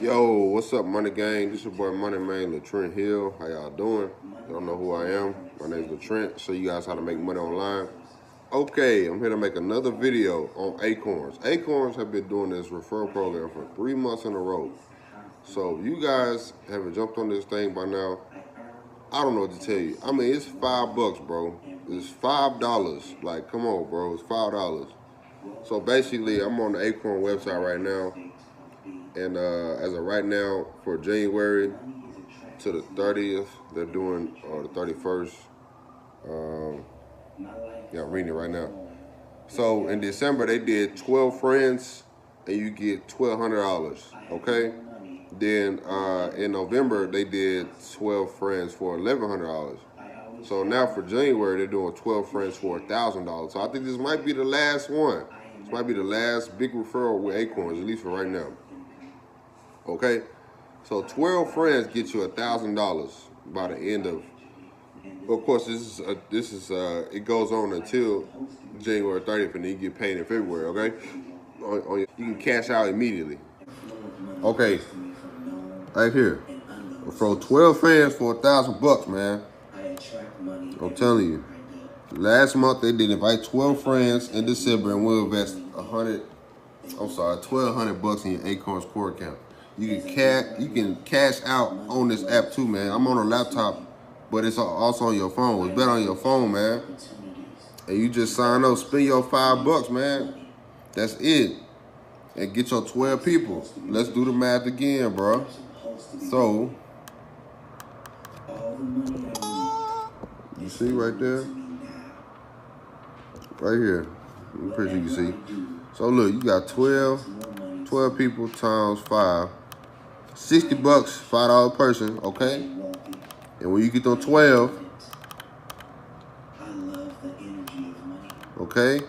Yo, what's up, Money Gang? This your boy Money Man, Letrent Hill. How y'all doing? You don't know who I am. My name's Letrent. Show you guys how to make money online. Okay, I'm here to make another video on Acorns. Acorns have been doing this referral program for 3 months in a row. So if you guys haven't jumped on this thing by now, I don't know what to tell you. I mean, it's $5, bro. It's $5. Like, come on, bro. It's $5. So basically, I'm on the Acorn website right now. And as of right now, for January to the 30th, they're doing, or the 31st. Yeah, I'm reading it right now. So in December, they did 12 friends, and you get $1,200, okay? Then in November, they did 12 friends for $1,100. So now for January, they're doing 12 friends for $1,000. So I think this might be the last one. This might be the last big referral with Acorns, at least for right now. Okay, so 12 friends get you $1,000 by the end of. Of course, it goes on until January 30th, and then you get paid in February. Okay, you can cash out immediately. Okay, right here, for 12 friends for $1,000, man. I'm telling you. Last month they did invite 12 friends in December, and we'll invest $1,200 in your Acorns core account. You can cash out on this app too, man. I'm on a laptop, but it's also on your phone. It's better on your phone, man. And you just sign up, spend your $5, man. That's it. And get your 12 people. Let's do the math again, bro. So, you see right there? Right here. I'm pretty sure you see. So look, you got 12 people times 5. $60, $5 person, okay? And when you get those 12, okay,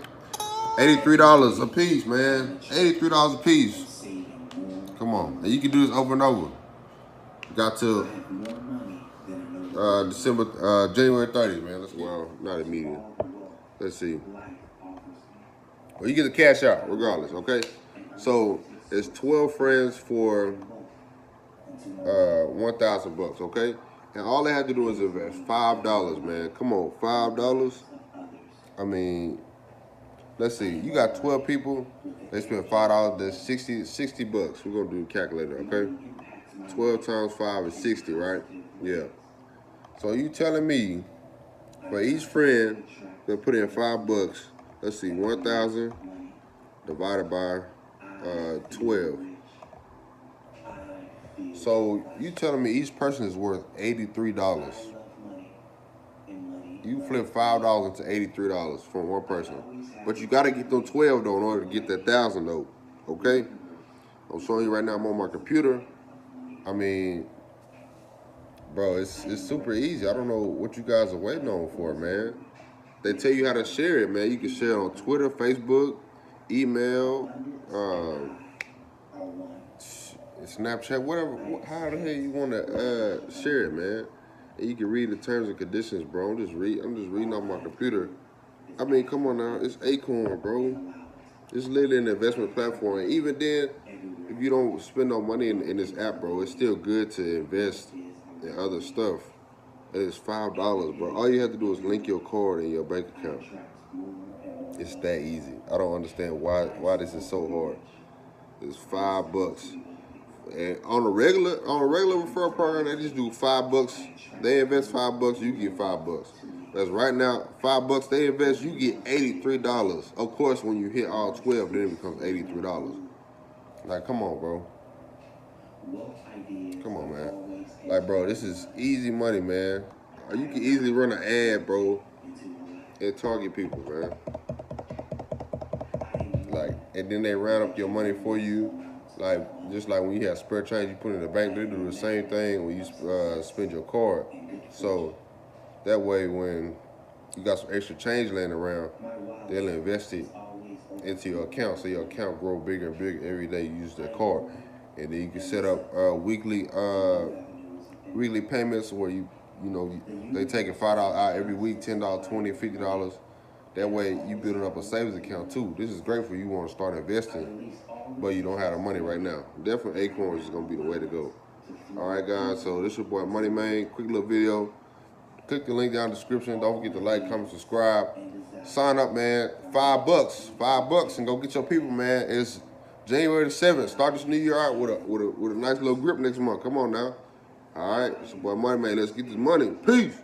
$83 a piece, man. $83 a piece. Come on. And you can do this over and over. Got to January 30th, man. Well, not immediate. Let's see. Well, you get the cash out regardless, okay? So it's 12 friends for $1,000, okay? And all they have to do is invest $5, man. Come on, $5. I mean, let's see. You got 12 people. They spend $5. That's $60 bucks. We're gonna do a calculator, okay? 12 times 5 is 60, right? Yeah. So you telling me for each friend they put in $5? Let's see, 1,000 divided by 12. So you telling me each person is worth $83? You flip $5 into $83 from one person, but you gotta get them 12 though in order to get that 1,000 though. Okay? I'm showing you right now. I'm on my computer. I mean, bro, it's super easy. I don't know what you guys are waiting on for, man. They tell you how to share it, man. You can share it on Twitter, Facebook, email, Snapchat, whatever. How the hell you want to share it, man? And you can read the terms and conditions, bro. I'm just reading off my computer. I mean, come on now. It's Acorn, bro. It's literally an investment platform. And even then, if you don't spend no money in this app, bro, it's still good to invest in other stuff. It's $5, bro. All you have to do is link your card in your bank account. It's that easy. I don't understand why this is so hard. It's $5. And on a regular referral program, they just do $5. They invest $5, you get $5. That's right now, $5 they invest, you get $83. Of course, when you hit all 12, then it becomes $83. Like, come on, bro. Come on, man. Like, bro, this is easy money, man. You can easily run an ad, bro, and target people, man. Like, and then they round up your money for you. Like, just like when you have spare change you put in the bank, they do the same thing when you spend your card. So that way, when you got some extra change laying around, they'll invest it into your account, so your account grow bigger and bigger every day you use that card. And then you can set up weekly payments where they take $5 out every week, $10, $20, $50. That way you building up a savings account too. This is great for you want to start investing, but you don't have the money right now. Definitely Acorns is gonna be the way to go. All right, guys. So this your boy MoneyGang. Quick little video. Click the link down in the description. Don't forget to like, comment, subscribe. Sign up, man. $5, and go get your people, man. It's January the 7th. Start this new year out with a nice little grip next month. Come on now. All right, it's your boy MoneyGang. Let's get this money. Peace.